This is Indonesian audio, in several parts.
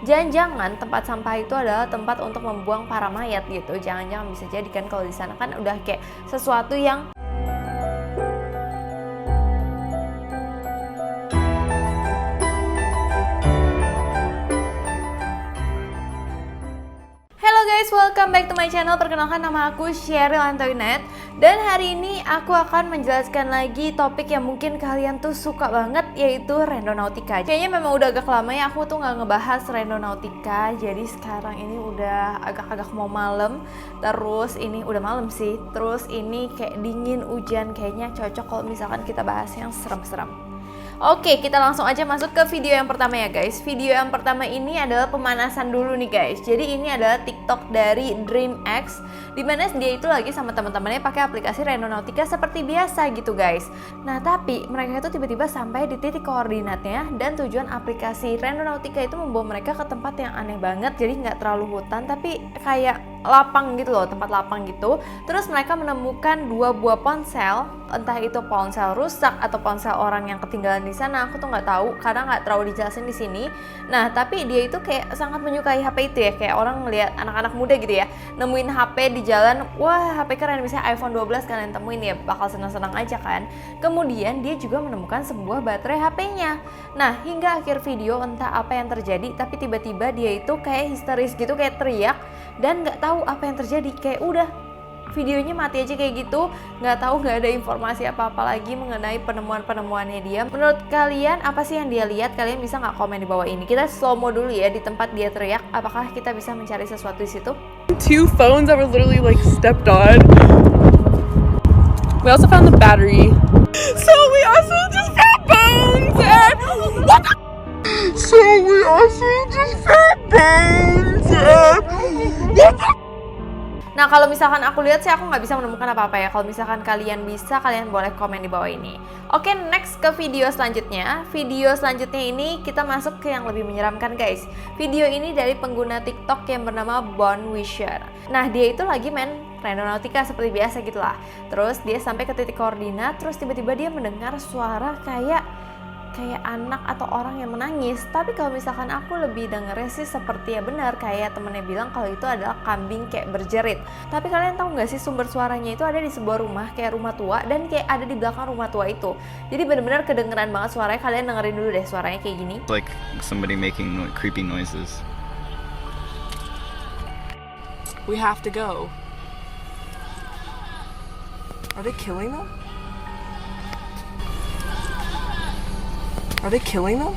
Jangan-jangan tempat sampah itu adalah tempat untuk membuang para mayat gitu. Jangan-jangan bisa jadi kan kalau di sana kan udah kayak sesuatu yang guys, welcome back to my channel. Perkenalkan, nama aku Sheryl Antoinette. Dan hari ini aku akan menjelaskan lagi topik yang mungkin kalian tuh suka banget, yaitu Randonautica. Kayaknya memang udah agak lama ya aku tuh nggak ngebahas Randonautica. Jadi sekarang ini udah agak-agak mau malam. Terus ini udah malam sih. Terus ini kayak dingin, hujan. Kayaknya cocok kalau misalkan kita bahas yang serem-serem. Oke, kita langsung aja masuk ke video yang pertama ya guys. Video yang pertama ini adalah pemanasan dulu nih guys. Jadi ini adalah TikTok dari DreamX, dimana dia itu lagi sama teman-temannya pakai aplikasi Randonautica seperti biasa gitu guys. Nah tapi mereka itu tiba-tiba sampai di titik koordinatnya, dan tujuan aplikasi Randonautica itu membawa mereka ke tempat yang aneh banget. Jadi nggak terlalu hutan tapi kayak lapang gitu loh, tempat lapang gitu. Terus mereka menemukan 2 buah ponsel, entah itu ponsel rusak atau ponsel orang yang ketinggalan di sana. Aku tuh nggak tahu karena nggak terlalu dijelasin di sini. Nah tapi dia itu kayak sangat menyukai HP itu ya, kayak orang ngelihat anak-anak muda gitu ya nemuin HP di jalan, wah HP keren, misalnya iPhone 12 kalian temuin ya, bakal senang-senang aja kan. Kemudian dia juga menemukan sebuah baterai HP-nya. Nah hingga akhir video entah apa yang terjadi, tapi tiba-tiba dia itu kayak histeris gitu, kayak teriak dan nggak tahu apa yang terjadi. Kayak udah videonya mati aja kayak gitu, nggak tahu, nggak ada informasi apa-apa lagi mengenai penemuan-penemuannya dia. Menurut kalian apa sih yang dia lihat? Kalian bisa nggak komen di bawah ini? Kita slow mo dulu ya di tempat dia teriak. Apakah kita bisa mencari sesuatu di situ? 2 phones that were literally like stepped on. We also found the battery. So we also just found bones and what the? So we also just found bones and what the? Nah kalau misalkan aku lihat sih aku nggak bisa menemukan apa-apa ya. Kalau misalkan kalian bisa, kalian boleh komen di bawah ini. Oke, next ke video selanjutnya. Video selanjutnya ini kita masuk ke yang lebih menyeramkan guys. Video ini dari pengguna TikTok yang bernama Bone Wisher. Nah dia itu lagi main Randonautica seperti biasa gitu lah. Terus dia sampai ke titik koordinat, terus tiba-tiba dia mendengar suara kayak anak atau orang yang menangis. Tapi kalau misalkan aku lebih dengernya sih seperti ya benar kayak temennya bilang kalau itu adalah kambing kayak berjerit. Tapi kalian tahu nggak sih sumber suaranya itu ada di sebuah rumah, kayak rumah tua, dan kayak ada di belakang rumah tua itu. Jadi benar-benar kedengeran banget suaranya. Kalian dengerin dulu deh suaranya kayak gini. Like somebody making creepy noises. We have to go. Are they killing them? Are they killing them?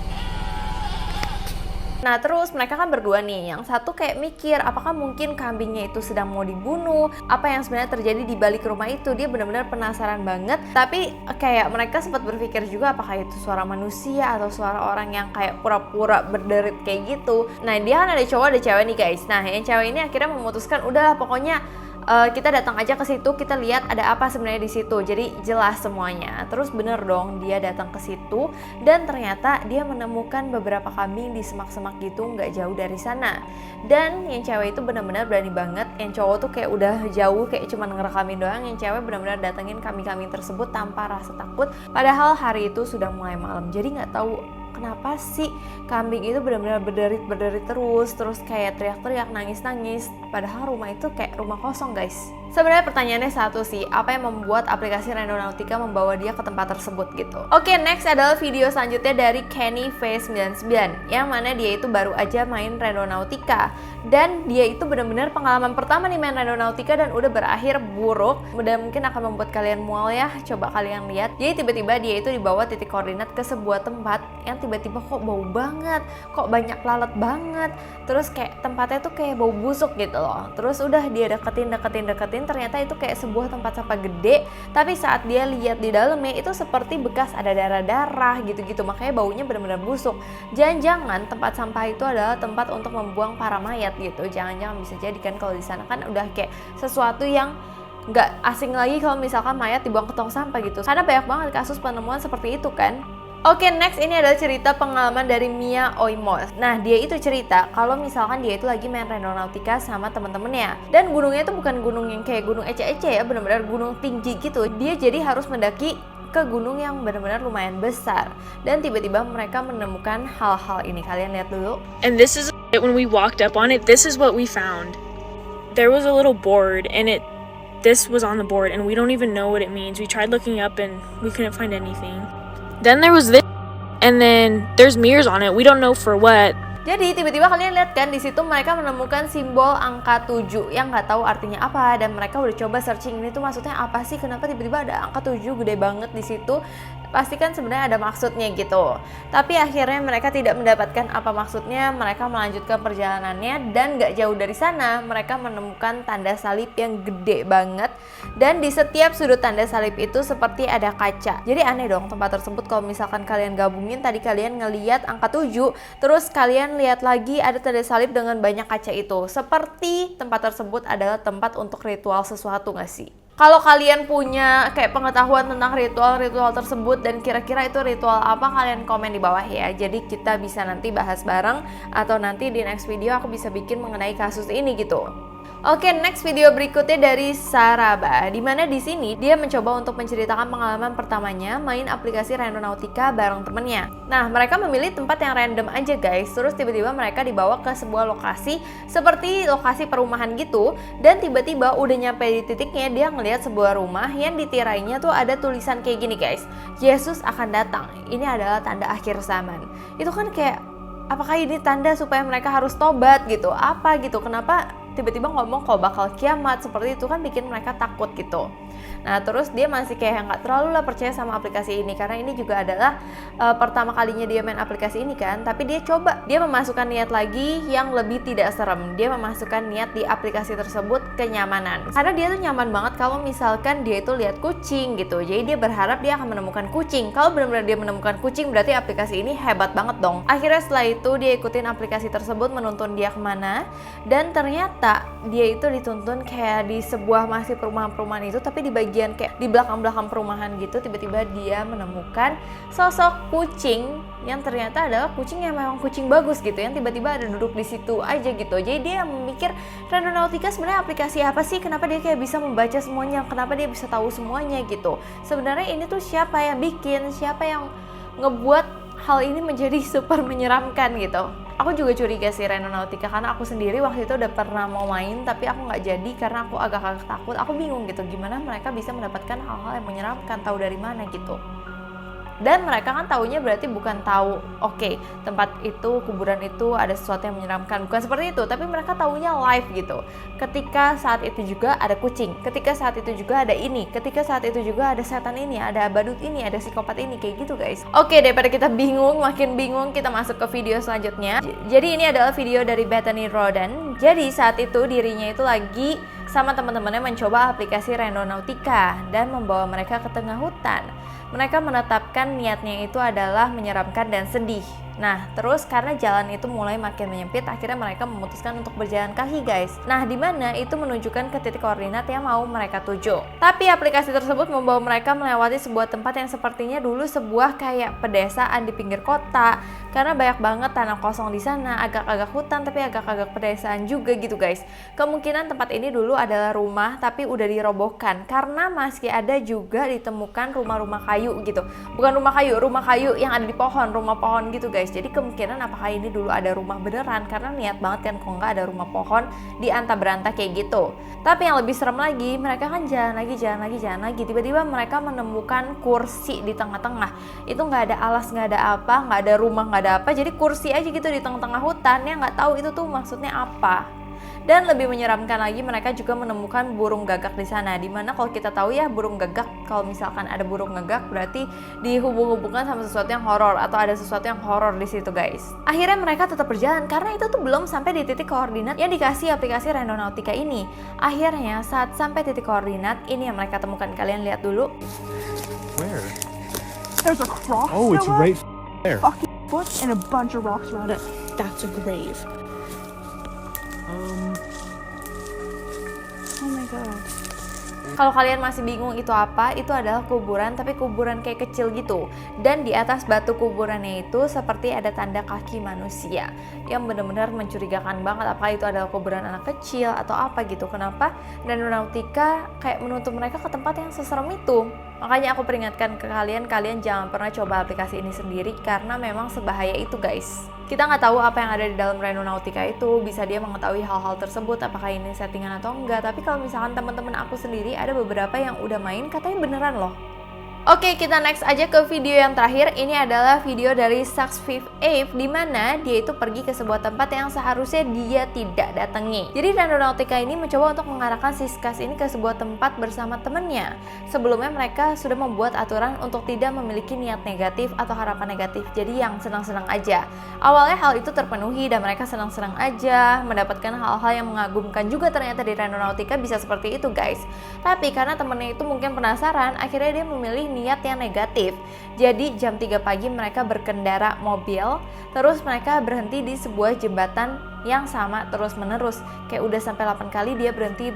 Nah terus mereka kan berdua nih, yang satu kayak mikir apakah mungkin kambingnya itu sedang mau dibunuh, apa yang sebenarnya terjadi di balik rumah itu. Dia benar-benar penasaran banget. Tapi kayak mereka sempat berpikir juga apakah itu suara manusia atau suara orang yang kayak pura-pura berderit kayak gitu. Nah dia kan ada cowok ada cewek nih guys. Nah yang cewek ini akhirnya memutuskan udahlah pokoknya kita datang aja ke situ, kita lihat ada apa sebenarnya di situ. Jadi jelas semuanya. Terus bener dong, dia datang ke situ dan ternyata dia menemukan beberapa kambing di semak-semak gitu, nggak jauh dari sana. Dan yang cewek itu benar-benar berani banget. Yang cowok tuh kayak udah jauh, kayak cuma ngerekamin doang. Yang cewek benar-benar datengin kambing-kambing tersebut tanpa rasa takut. Padahal hari itu sudah mulai malam. Jadi nggak tahu kenapa sih kambing itu benar-benar berderit terus kayak teriak-teriak, nangis-nangis. Padahal rumah itu kayak rumah kosong guys. Sebenarnya pertanyaannya satu sih, apa yang membuat aplikasi Randonautica membawa dia ke tempat tersebut gitu. Oke, next adalah video selanjutnya dari Kenny V99, yang mana dia itu baru aja main Randonautica. Dan dia itu benar-benar pengalaman pertama nih main Randonautica dan udah berakhir buruk. Dan mungkin akan membuat kalian mual ya, coba kalian lihat. Jadi tiba-tiba dia itu dibawa titik koordinat ke sebuah tempat yang tiba-tiba kok bau banget, kok banyak lalat banget. Terus kayak tempatnya tuh kayak bau busuk gitu loh. Terus udah dia deketin, ternyata itu kayak sebuah tempat sampah gede. Tapi saat dia lihat di dalamnya itu seperti bekas ada darah-darah gitu-gitu. Makanya baunya benar-benar busuk. Jangan-jangan tempat sampah itu adalah tempat untuk membuang para mayat gitu. Jangan-jangan bisa jadi kan kalau di sana kan udah kayak sesuatu yang nggak asing lagi kalau misalkan mayat dibuang ke tong sampah gitu. Karena banyak banget kasus penemuan seperti itu kan. Oke, next ini adalah cerita pengalaman dari Mia Oimos. Nah, dia itu cerita kalau misalkan dia itu lagi main Randonautica sama temen-temennya. Dan gunungnya itu bukan gunung yang kayak gunung ece-ece ya, benar-benar gunung tinggi gitu. Dia jadi harus mendaki ke gunung yang benar-benar lumayan besar. Dan tiba-tiba mereka menemukan hal-hal ini. Kalian lihat dulu. And this is it. When we walked up on it, this is what we found. There was a little board, and this was on the board, and we don't even know what it means. We tried looking up, and we couldn't find anything. Then there was this, and then there's mirrors on it. We don't know for what. Jadi tiba-tiba kalian lihat kan, di situ mereka menemukan simbol angka 7 yang nggak tahu artinya apa, dan mereka udah coba searching ini tuh maksudnya apa sih, kenapa tiba-tiba ada angka 7 gede banget di situ. Pasti kan sebenarnya ada maksudnya gitu. Tapi akhirnya mereka tidak mendapatkan apa maksudnya. Mereka melanjutkan perjalanannya, dan gak jauh dari sana mereka menemukan tanda salib yang gede banget. Dan di setiap sudut tanda salib itu seperti ada kaca. Jadi aneh dong tempat tersebut kalau misalkan kalian gabungin. Tadi kalian ngeliat angka 7, terus kalian lihat lagi ada tanda salib dengan banyak kaca itu. Seperti tempat tersebut adalah tempat untuk ritual sesuatu gak sih? Kalau kalian punya kayak pengetahuan tentang ritual-ritual tersebut dan kira-kira itu ritual apa, kalian komen di bawah ya. Jadi kita bisa nanti bahas bareng, atau nanti di next video aku bisa bikin mengenai kasus ini gitu. Oke, next video berikutnya dari Saraba, dimana di sini dia mencoba untuk menceritakan pengalaman pertamanya main aplikasi Randonautica bareng temennya. Nah, mereka memilih tempat yang random aja guys, terus tiba-tiba mereka dibawa ke sebuah lokasi seperti lokasi perumahan gitu, dan tiba-tiba udah nyampe di titiknya dia ngelihat sebuah rumah yang di tirainya tuh ada tulisan kayak gini guys, Yesus akan datang, ini adalah tanda akhir zaman. Itu kan kayak, apakah ini tanda supaya mereka harus tobat gitu? Apa gitu? Kenapa tiba-tiba ngomong kalau bakal kiamat seperti itu, kan bikin mereka takut gitu. Nah terus dia masih kayak nggak terlalu lah percaya sama aplikasi ini, karena ini juga adalah pertama kalinya dia main aplikasi ini kan. Tapi dia memasukkan niat lagi yang lebih tidak serem. Dia memasukkan niat di aplikasi tersebut kenyamanan, karena dia tuh nyaman banget kalau misalkan dia itu lihat kucing gitu. Jadi dia berharap dia akan menemukan kucing. Kalau benar-benar dia menemukan kucing, berarti aplikasi ini hebat banget dong. Akhirnya setelah itu dia ikutin aplikasi tersebut menuntun dia kemana, dan ternyata dia itu dituntun kayak di sebuah masih perumahan-perumahan itu, tapi di bagian kayak di belakang-belakang perumahan gitu. Tiba-tiba dia menemukan sosok kucing yang ternyata adalah kucing yang memang kucing bagus gitu, yang tiba-tiba ada duduk di situ aja gitu. Jadi dia memikir Randonautica sebenarnya aplikasi apa sih, kenapa dia kayak bisa membaca semuanya, kenapa dia bisa tahu semuanya gitu. Sebenarnya ini tuh siapa yang bikin, siapa yang ngebuat hal ini menjadi super menyeramkan gitu. Aku juga curiga sih Randonautica, karena aku sendiri waktu itu udah pernah mau main, tapi aku nggak jadi karena aku agak takut. Aku bingung gitu, gimana mereka bisa mendapatkan hal-hal yang menyeramkan, tahu dari mana gitu. Dan mereka kan taunya berarti bukan tahu, oke, tempat itu, kuburan itu ada sesuatu yang menyeramkan, bukan seperti itu, tapi mereka taunya live gitu. Ketika saat itu juga ada kucing, ketika saat itu juga ada ini, ketika saat itu juga ada setan ini, ada badut ini, ada psikopat ini, kayak gitu guys. Oke, daripada kita bingung, makin bingung, kita masuk ke video selanjutnya. Jadi ini adalah video dari Bethany Rodan. Jadi saat itu dirinya itu lagi sama teman-temannya mencoba aplikasi Randonautica dan membawa mereka ke tengah hutan. Mereka menetapkan niatnya itu adalah menyeramkan dan sedih. Nah, terus karena jalan itu mulai makin menyempit, akhirnya mereka memutuskan untuk berjalan kaki, guys. Nah, di mana itu menunjukkan ke titik koordinat yang mau mereka tuju. Tapi aplikasi tersebut membawa mereka melewati sebuah tempat yang sepertinya dulu sebuah kayak pedesaan di pinggir kota. Karena banyak banget tanah kosong di sana, agak-agak hutan tapi agak-agak pedesaan juga gitu, guys. Kemungkinan tempat ini dulu adalah rumah tapi udah dirobohkan, karena masih ada juga ditemukan rumah-rumah kayu gitu. Bukan rumah kayu yang ada di pohon, rumah pohon gitu, guys. Jadi kemungkinan apakah ini dulu ada rumah beneran, karena niat banget kan kalau nggak ada rumah pohon di anta-beranta kayak gitu. Tapi yang lebih serem lagi, mereka kan jalan lagi, tiba-tiba mereka menemukan kursi di tengah-tengah. Itu nggak ada alas, nggak ada apa, nggak ada rumah, nggak ada apa, jadi kursi aja gitu di tengah-tengah hutan, yang nggak tahu itu tuh maksudnya apa. Dan lebih menyeramkan lagi, mereka juga menemukan burung gagak di sana. Dimana kalau kita tahu ya, burung gagak, kalau misalkan ada burung gagak berarti dihubung-hubungkan sama sesuatu yang horor, atau ada sesuatu yang horor di situ, guys. Akhirnya mereka tetap berjalan karena itu tuh belum sampai di titik koordinat yang dikasih aplikasi Randonautica ini. Akhirnya saat sampai titik koordinat ini yang mereka temukan, kalian lihat dulu. Where? There's a cross. Oh, it's Noah, right there. fucking foot and a bunch of rocks around it. That's a grave. Oh my god. Kalau kalian masih bingung itu apa, itu adalah kuburan tapi kuburan kayak kecil gitu. Dan di atas batu kuburannya itu seperti ada tanda kaki manusia yang benar-benar mencurigakan banget. Apakah itu adalah kuburan anak kecil atau apa gitu. Kenapa Randonautica kayak menuntut mereka ke tempat yang seserem itu. Makanya aku peringatkan ke kalian, kalian jangan pernah coba aplikasi ini sendiri karena memang sebahaya itu guys. Kita nggak tahu apa yang ada di dalam Randonautica itu, bisa dia mengetahui hal-hal tersebut, apakah ini settingan atau enggak. Tapi kalau misalkan teman-teman aku sendiri ada beberapa yang udah main katanya beneran loh. Oke, kita next aja ke video yang terakhir. Ini adalah video dari Saks Fifth Ave, di mana dia itu pergi ke sebuah tempat yang seharusnya dia tidak datangi. Jadi Randonautica ini mencoba untuk mengarahkan si Skas ini ke sebuah tempat bersama temennya. Sebelumnya mereka sudah membuat aturan untuk tidak memiliki niat negatif atau harapan negatif. Jadi yang senang-senang aja. Awalnya hal itu terpenuhi dan mereka senang-senang aja, mendapatkan hal-hal yang mengagumkan juga ternyata di Randonautica bisa seperti itu guys. Tapi karena temennya itu mungkin penasaran, akhirnya dia memilih niat yang negatif. Jadi jam 3 pagi mereka berkendara mobil, terus mereka berhenti di sebuah jembatan yang sama terus menerus. Kayak udah sampai 8 kali dia berhenti.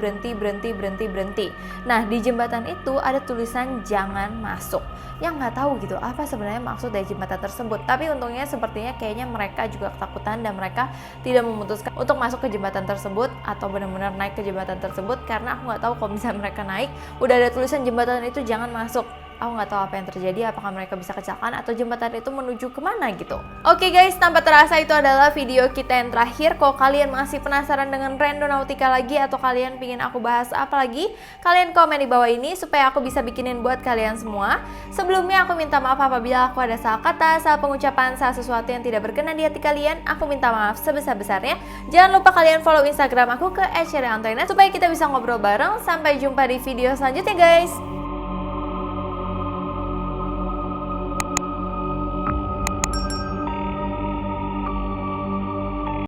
Nah, di jembatan itu ada tulisan jangan masuk. Yang nggak tahu gitu apa sebenarnya maksud dari jembatan tersebut. Tapi untungnya sepertinya kayaknya mereka juga ketakutan dan mereka tidak memutuskan untuk masuk ke jembatan tersebut atau benar-benar naik ke jembatan tersebut, karena aku nggak tahu kalau misalnya mereka naik udah ada tulisan jembatan itu jangan masuk. Aku nggak tahu apa yang terjadi, apakah mereka bisa kecelakaan atau jembatan itu menuju kemana gitu. Oke guys, tanpa terasa itu adalah video kita yang terakhir. Kalau kalian masih penasaran dengan Randonautica lagi atau kalian pingin aku bahas apa lagi, kalian komen di bawah ini supaya aku bisa bikinin buat kalian semua. Sebelumnya aku minta maaf apabila aku ada salah kata, salah pengucapan, salah sesuatu yang tidak berkenan di hati kalian. Aku minta maaf sebesar-besarnya. Jangan lupa kalian follow Instagram aku ke @cherryantoinette supaya kita bisa ngobrol bareng. Sampai jumpa di video selanjutnya guys.